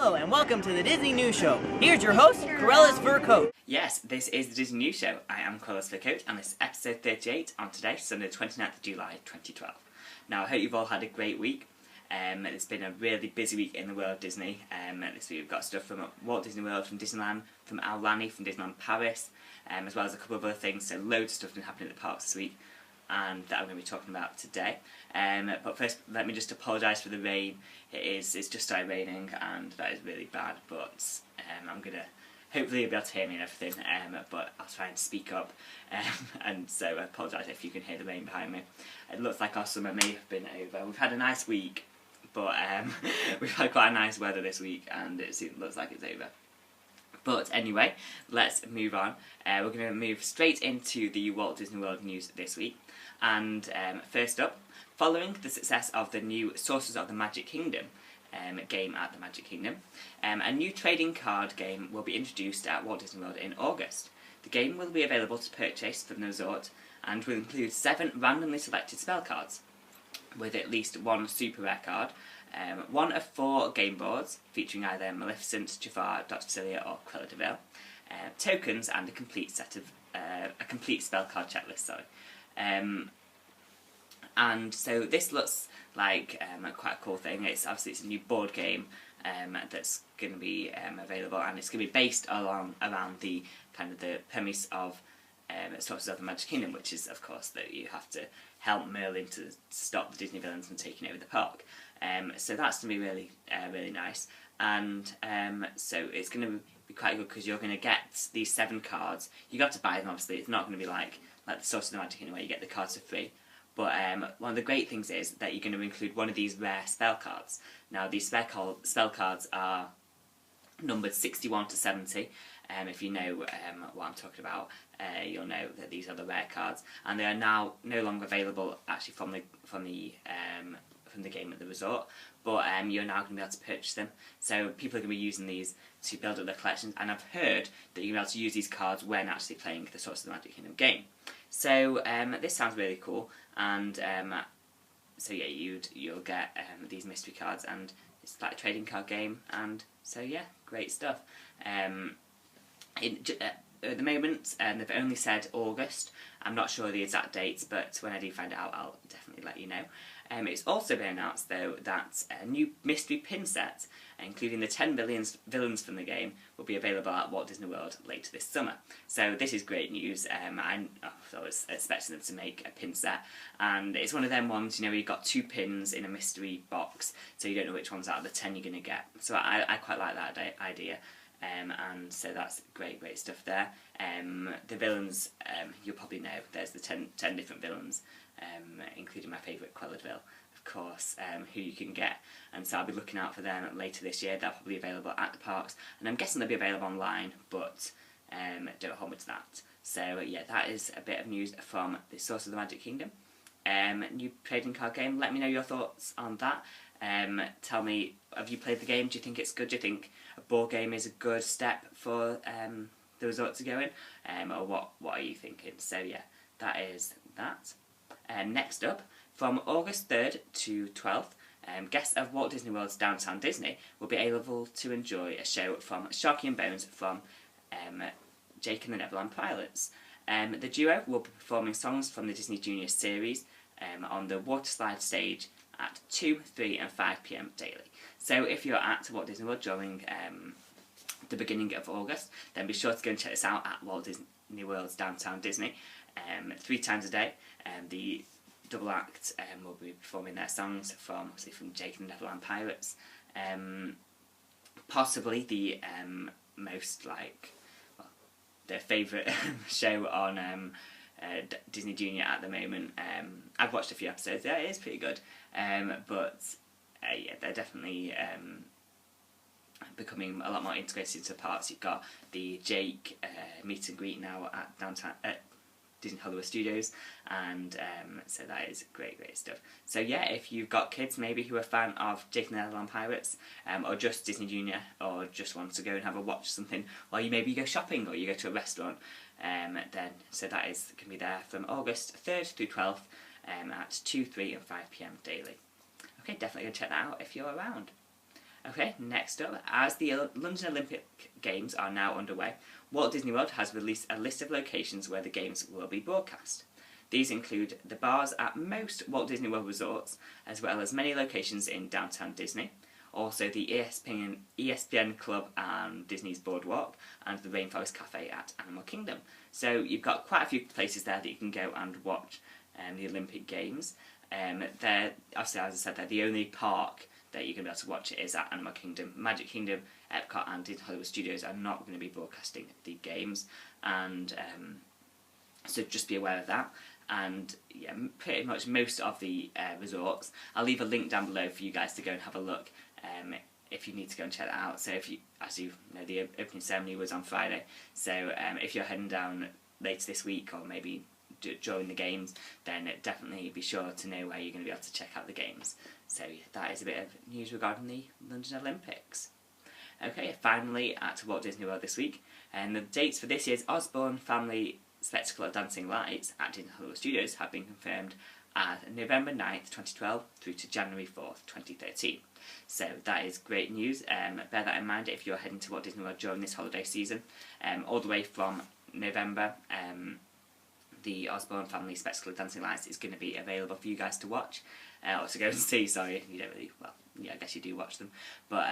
Hello and welcome to the Disney News Show. Here's your host, CruellasFurCoat. Yes, this is the Disney News Show. I am CruellasFurCoat and this is episode 38 on today, Sunday 29th of July 2012. Now I hope you've all had a great week. It's been a really busy week in the world of Disney. This week we've got stuff from Walt Disney World, from Disneyland, from Aulani, from Disneyland Paris, as well as a couple of other things, so loads of stuff been happening at the parks this week and that I'm going to be talking about today. But first, let me just apologise for the rain. It's just started raining and that is really bad, but I'm going to, hopefully you'll be able to hear me and everything, but I'll try and speak up, and so I apologise if you can hear the rain behind me. It looks like our summer may have been over. We've had a nice week, but we've had quite a nice weather this week and it looks like it's over. But anyway, let's move on. We're going to move straight into the Walt Disney World news this week. And first up, following the success of the new Sorcerers of the Magic Kingdom game at the Magic Kingdom, a new trading card game will be introduced at Walt Disney World in August. The game will be available to purchase from the resort and will include 7 randomly selected spell cards, with at least 1 super rare card, 1 of 4 game boards featuring either Maleficent, Jafar, Dr. Facilier or Cruella de Vil, tokens and a complete set of a complete spell card checklist. And so this looks like quite a cool thing. It's obviously it's a new board game that's going to be available, and it's going to be based around the kind of the premise of Sorcerers of the Magic Kingdom, which is of course that you have to help Merlin to stop the Disney villains from taking over the park. So that's going to be really really nice, and so it's going to be quite good because you're going to get these 7 cards. You got to buy them, obviously. It's not going to be like the Sorcerers of the Magic Kingdom where you get the cards for free. But one of the great things is that you're going to include one of these rare spell cards. Now these spell cards are numbered 61 to 70. If you know what I'm talking about, you'll know that these are the rare cards, and they are now no longer available actually from the game at the resort. But you're now going to be able to purchase them. So people are going to be using these to build up their collections, and I've heard that you're going to be able to use these cards when actually playing the Sorcerers of the Magic Kingdom game. So this sounds really cool, and so yeah, you'll get these mystery cards, and it's like a trading card game, and so yeah, great stuff. At the moment, they've only said August. I'm not sure the exact dates, but when I do find out, I'll definitely let you know. It's also been announced, though, that a new mystery pin set, including the 10 villains from the game, will be available at Walt Disney World later this summer. So this is great news. I was expecting them to make a pin set, and it's one of them ones, you know, where you've got 2 pins in a mystery box, so you don't know which ones out of the 10 you're going to get. So I quite like that idea. And so that's great stuff there. The villains, you'll probably know, there's the 10 different villains, including my favourite Cruella de Vil, of course, who you can get. And so I'll be looking out for them later this year. They're probably available at the parks, and I'm guessing they'll be available online, but don't hold me to that. So yeah, that is a bit of news from the Sorcerers of the Magic Kingdom. New trading card game, let me know your thoughts on that. Tell me, have you played the game? Do you think it's good? Do you think a board game is a good step for the resort to go in? Or what are you thinking? So yeah, that is that. Next up, from August 3rd to 12th, guests of Walt Disney World's Downtown Disney will be able to enjoy a show from Sharky and Bones from Jake and the Neverland Pirates. The duo will be performing songs from the Disney Junior series on the water slide stage at 2, 3 and 5 PM daily. So if you're at Walt Disney World during the beginning of August, then be sure to go and check this out at Walt Disney World's Downtown Disney 3 times a day. The double act will be performing their songs from Jake and the Neverland Pirates. Possibly the most their favourite show on Disney Junior at the moment. I've watched a few episodes. Yeah, it is pretty good. But yeah, they're definitely becoming a lot more integrated into the parks. You've got the Jake meet and greet now at downtown Disney Hollywood Studios, and so that is great stuff. So yeah, if you've got kids maybe who are a fan of Jake and the Neverland Pirates, or just Disney Junior, or just want to go and have a watch something, or you maybe go shopping or you go to a restaurant, then so that is going to be there from August 3rd through 12th at 2, 3 and 5 PM daily. Okay, definitely go check that out if you're around. Okay, next up, as the London Olympic Games are now underway, Walt Disney World has released a list of locations where the Games will be broadcast. These include the bars at most Walt Disney World resorts, as well as many locations in downtown Disney, also the ESPN Club and Disney's Boardwalk, and the Rainforest Cafe at Animal Kingdom. So you've got quite a few places there that you can go and watch the Olympic Games. They're, obviously, as I said, they're the only park that you're going to be able to watch it is at Animal Kingdom. Magic Kingdom, Epcot and Disney Hollywood Studios are not going to be broadcasting the games, and so just be aware of that. And yeah, pretty much most of the resorts, I'll leave a link down below for you guys to go and have a look if you need to go and check that out. So if you, as you know, the opening ceremony was on Friday, so if you're heading down later this week or maybe during the games, then definitely be sure to know where you're going to be able to check out the games. So yeah, that is a bit of news regarding the London Olympics. Okay, finally at Walt Disney World this week, and the dates for this year's Osborne Family Spectacle of Dancing Lights at Disney Hollywood Studios have been confirmed as November 9th, 2012 through to January 4th, 2013. So that is great news. Bear that in mind if you're heading to Walt Disney World during this holiday season. All the way from November, the Osborne Family Spectacle of Dancing Lights is going to be available for you guys to watch, or to go and see, sorry, you don't really, well, yeah, I guess you do watch them, but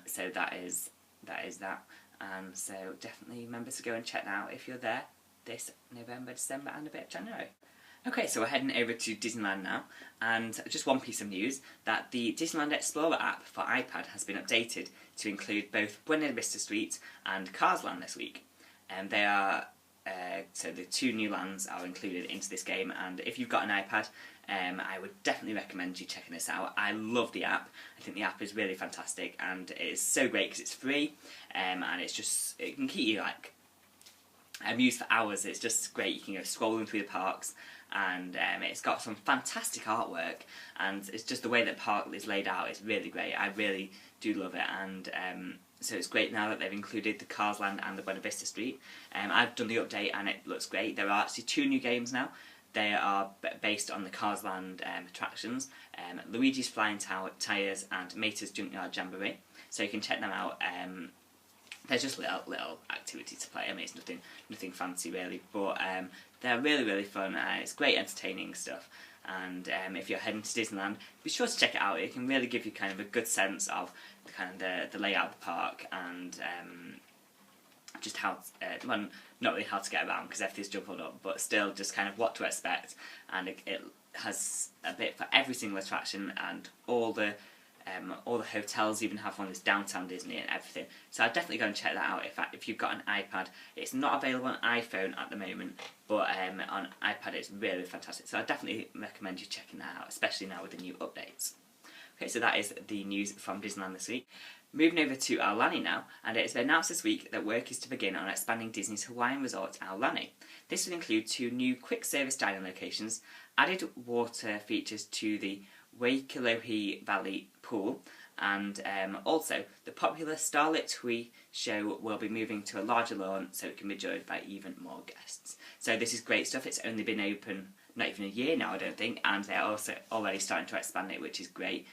so that is that, and so definitely remember to go and check that out if you're there this November, December and a bit of January. Okay, so we're heading over to Disneyland now, and just one piece of news, that the Disneyland Explorer app for iPad has been updated to include both Buena Vista Street and Cars Land this week. And they are, so the two new lands are included into this game, and if you've got an iPad, I would definitely recommend you checking this out. I love the app. I think the app is really fantastic, and it is so great because it's free, and it's just, it can keep you like amused for hours. It's just great. You can go scrolling through the parks, and it's got some fantastic artwork, and it's just the way that the park is laid out is really great. I really do love it, and so it's great now that they've included the Cars Land and the Buena Vista Street. I've done the update and it looks great. There are actually two new games now. They are based on the Cars Land attractions, Luigi's Flying Tires and Mater's Junkyard Jamboree, so you can check them out. They're just little activities to play. I mean, it's nothing fancy really, but they're really fun. It's great entertaining stuff, and if you're heading to Disneyland, be sure to check it out. It can really give you kind of a good sense of kind of the layout of the park, and just how, well, not really how to get around because everything's jumbled up, but still just kind of what to expect, and it has a bit for every single attraction, and all the hotels even have one that's downtown Disney and everything. So I'd definitely go and check that out if you've got an iPad. It's not available on iPhone at the moment, but on iPad it's really fantastic. So I definitely recommend you checking that out, especially now with the new updates. Okay, so that is the news from Disneyland this week. Moving over to Aulani now, and it has been announced this week that work is to begin on expanding Disney's Hawaiian resort, Aulani. This will include 2 new quick-service dining locations, added water features to the Waikolohi Valley pool, and also the popular Starlit Hui show will be moving to a larger lawn so it can be enjoyed by even more guests. So this is great stuff. It's only been open not even a year now, I don't think, and they're also already starting to expand it, which is great.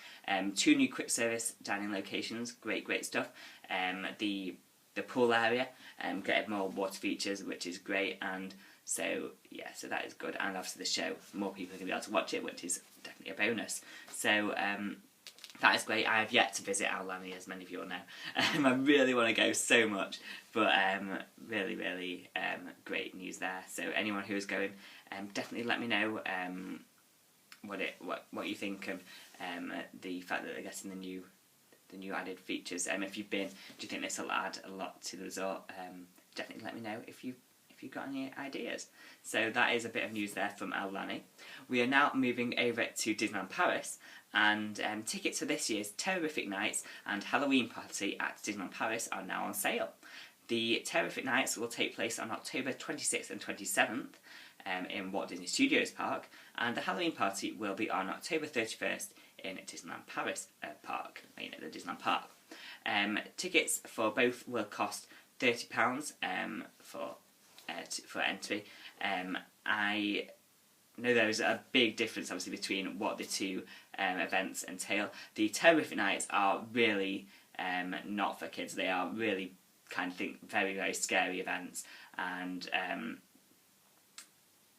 2 new quick service dining locations, great stuff. The pool area, getting more water features, which is great, and so yeah, so that is good. And obviously the show, more people are going to be able to watch it, which is definitely a bonus. So that is great. I have yet to visit Aulani, as many of you all know. I really want to go so much, but really great news there. So anyone who is going, definitely let me know what you think of the fact that they're getting the new added features. If you've been, do you think this will add a lot to the resort? Definitely let me know if you've got any ideas. So that is a bit of news there from Aulani. We are now moving over to Disneyland Paris, and tickets for this year's Terrific Nights and Halloween party at Disneyland Paris are now on sale. The Terrific Nights will take place on October 26th and 27th in Walt Disney Studios Park, and the Halloween party will be on October 31st in Disneyland Paris Park, the Disneyland Park. Tickets for both will cost £30 for entry. I know there is a big difference obviously between what the two events entail. The Terrific Nights are really not for kids. They are really kind of very, very scary events, and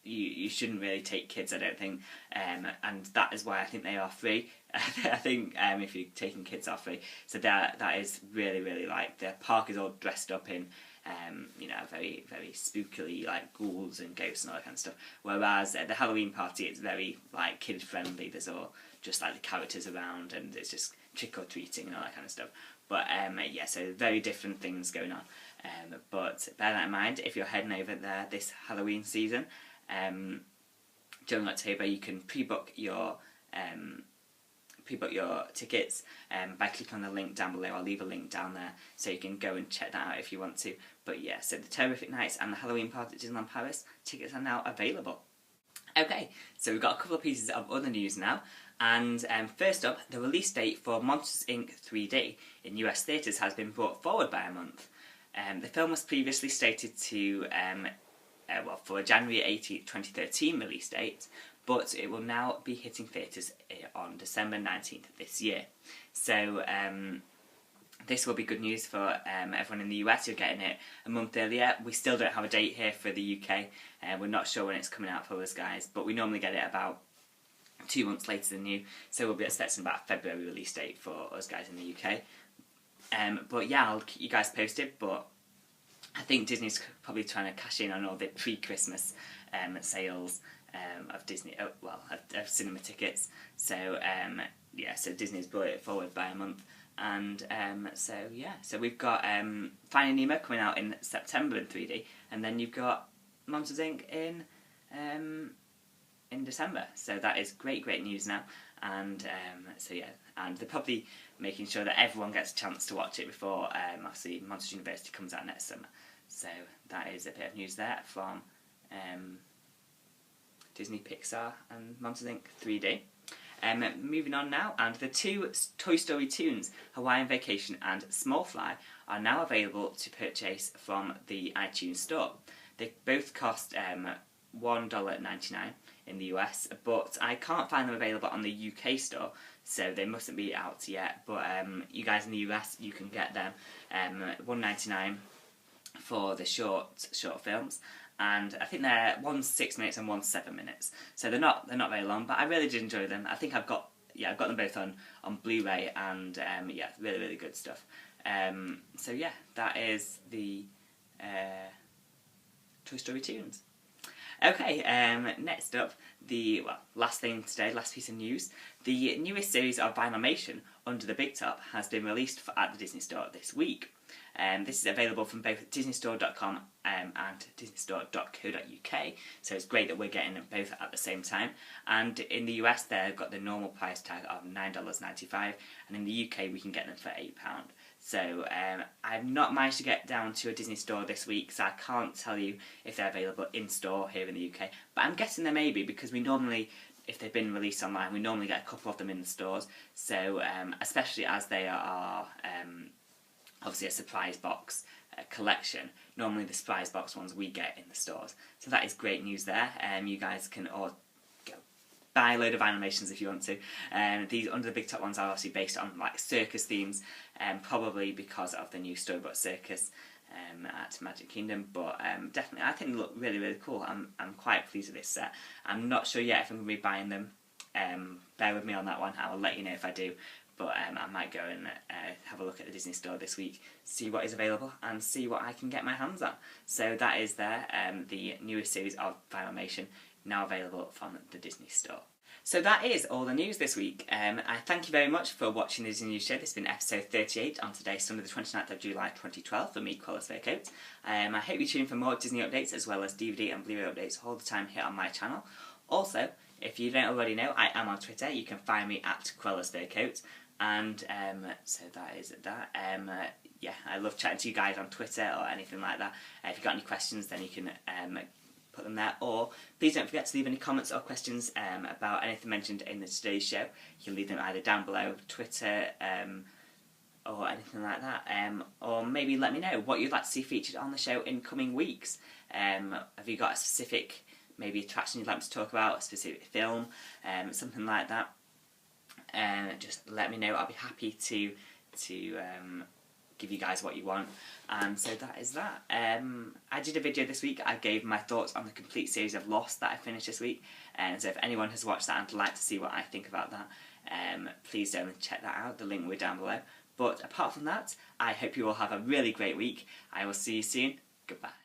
you shouldn't really take kids, I don't think, and that is why I think they are free. I think if you're taking kids are free, so that is really, really like the park is all dressed up in you know, very, very spookily, like ghouls and ghosts and all that kind of stuff. Whereas at the Halloween party, it's very like kid friendly. There's all just like the characters around, and it's just trick or treating and all that kind of stuff. But yeah, so very different things going on. But bear that in mind if you're heading over there this Halloween season. During October, you can pre-book your tickets by clicking on the link down below. I'll leave a link down there so you can go and check that out if you want to. But yeah, so the Terrific Nights and the Halloween party at Disneyland Paris, tickets are now available. Okay, so we've got a couple of pieces of other news now. And first up, the release date for Monsters Inc. 3D in US theatres has been brought forward by a month. The film was previously slated to for a January 18th, 2013 release date, but it will now be hitting theatres on December 19th of this year. So this will be good news for everyone in the US. You're getting it a month earlier. We still don't have a date here for the UK. We're not sure when it's coming out for us guys, but we normally get it about 2 months later than you, so we'll be expecting about a February release date for us guys in the UK. But yeah, I'll keep you guys posted, but I think Disney's probably trying to cash in on all the pre-Christmas sales of Disney, of cinema tickets. So yeah, so Disney's brought it forward by a month, and so yeah, so we've got Finding Nemo coming out in September in 3D, and then you've got Monsters Inc. in December. So that is great news now, and so yeah, and they're probably making sure that everyone gets a chance to watch it before obviously Monsters University comes out next summer. So that is a bit of news there from Disney, Pixar and Monsters Inc. 3D. Moving on now, and the two Toy Story tunes, Hawaiian Vacation and Small Fly, are now available to purchase from the iTunes store. They both cost $1.99 in the US, but I can't find them available on the UK store, so they mustn't be out yet. But you guys in the US, you can get them $1.99 for the short films, and I think they're one's 6 minutes and one's 7 minutes, so they're not very long. But I really did enjoy them. I think I've got them both on Blu-ray, and yeah, really good stuff. So yeah, that is the Toy Story tunes. Okay, next up, last thing today, last piece of news. The newest series of Vinylmation, Under the Big Top, has been released at the Disney Store this week. This is available from both disneystore.com and disneystore.co.uk, so it's great that we're getting them both at the same time. And in the US, they've got the normal price tag of $9.95, and in the UK, we can get them for £8. So I've not managed to get down to a Disney store this week, so I can't tell you if they're available in store here in the UK. But I'm guessing they may be, because we normally, if they've been released online, we normally get a couple of them in the stores. So especially as they are obviously a surprise box collection, normally the surprise box ones we get in the stores. So that is great news there. You guys can all buy a load of animations if you want to. These Under the Big Top ones are obviously based on like circus themes, probably because of the new Storybook Circus at Magic Kingdom. But definitely, I think they look really cool. I'm quite pleased with this set. I'm not sure yet if I'm going to be buying them. Bear with me on that one. I will let you know if I do. But I might go and have a look at the Disney Store this week, see what is available, and see what I can get my hands on. So that is there, the newest series of Vinylmation, now available from the Disney Store. So that is all the news this week. I thank you very much for watching the Disney News Show. This has been episode 38 on today, Sunday the 29th of July 2012, for me, CruellasFurCoat. I hope you tune in for more Disney updates, as well as DVD and Blu-ray updates all the time here on my channel. Also, if you don't already know, I am on Twitter. You can find me at CruellasFurCoat. And so that is that. Yeah, I love chatting to you guys on Twitter or anything like that. If you've got any questions, then you can put them there. Or please don't forget to leave any comments or questions about anything mentioned in today's show. You can leave them either down below, Twitter, or anything like that. Or maybe let me know what you'd like to see featured on the show in coming weeks. Have you got a specific, maybe attraction you'd like me to talk about, a specific film, something like that? Just let me know. I'll be happy to to give you guys what you want. And so that is that. I did a video this week. I gave my thoughts on the complete series of Lost that I finished this week, and so if anyone has watched that and would like to see what I think about that, please don't check that out. The link will be down below. But apart from that, I hope you all have a really great week. I will see you soon. Goodbye.